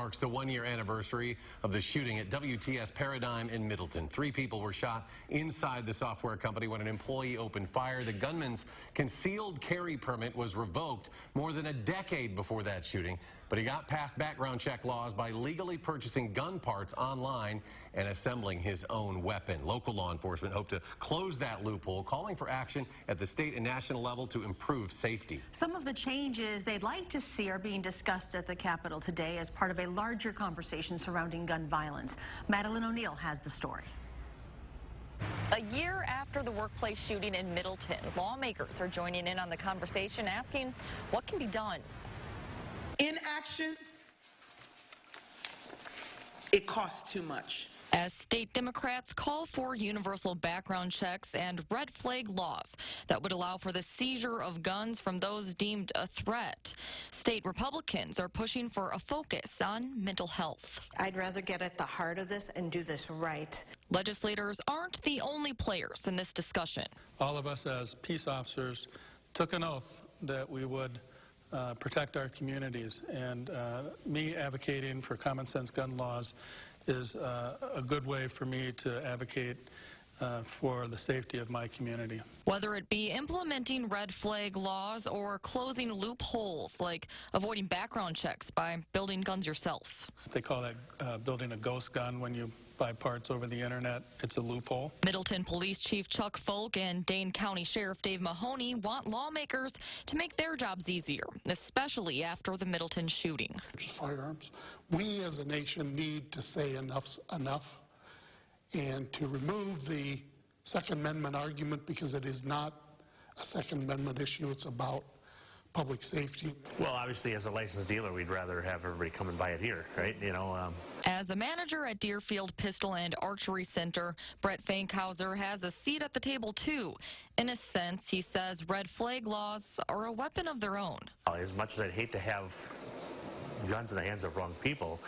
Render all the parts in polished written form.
marks the one-year anniversary of the shooting at WTS Paradigm in Middleton. 3 people were shot inside the software company when an employee opened fire. The gunman's concealed carry permit was revoked more than a decade before that shooting, but he got past background check laws by legally purchasing gun parts online and assembling his own weapon. Local law enforcement hope to close that loophole, calling for action at the state and national level to improve safety. Some of the changes they'd like to see are being discussed at the Capitol today as part of a larger conversation surrounding gun violence. Madeline O'Neill has the story. A year after the workplace shooting in Middleton, lawmakers are joining in on the conversation, asking what can be done. Inaction, it costs too much. As state Democrats call for universal background checks and red flag laws that would allow for the seizure of guns from those deemed a threat. State Republicans are pushing for a focus on mental health. I'd rather get at the heart of this and do this right. Legislators aren't the only players in this discussion. All of us as peace officers took an oath that we would protect our communities, and me advocating for common sense gun laws is a good way for me to advocate for the safety of my community. Whether it be implementing red flag laws or closing loopholes like avoiding background checks by building guns yourself. They call that building a ghost gun when you buy parts over the internet. It's a loophole. Middleton Police Chief Chuck Folk and Dane County Sheriff Dave Mahoney want lawmakers to make their jobs easier, especially after the Middleton shooting. Firearms. We as a nation need to say enough's enough and to remove the Second Amendment argument, because it is not a Second Amendment issue. It's about public safety. Well, obviously, as a licensed dealer, we'd rather have everybody come and buy it here, right? You know. As a manager at Deerfield Pistol and Archery Center, Brett Fankhauser has a seat at the table, too. In a sense, he says red flag laws are a weapon of their own. As much as I'd hate to have guns in the hands of wrong people,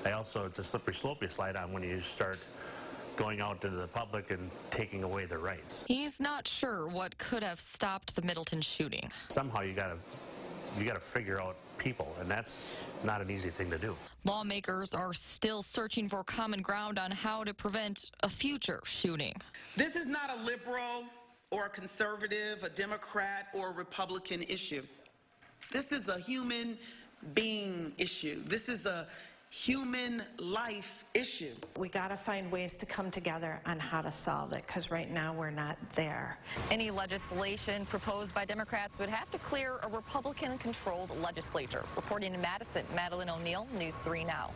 it's a slippery slope you slide on when you start going out into the public and taking away their rights. He's not sure what could have stopped the Middleton shooting. Somehow you gotta figure out people, and that's not an easy thing to do. Lawmakers are still searching for common ground on how to prevent a future shooting. This is not a liberal or a conservative, a Democrat or a Republican issue. This is a human being issue. This is a human life issue. We got to find ways to come together on how to solve it, because right now we're not there. Any legislation proposed by Democrats would have to clear a Republican-controlled legislature. Reporting in Madison, Madeline O'Neill, News 3 Now.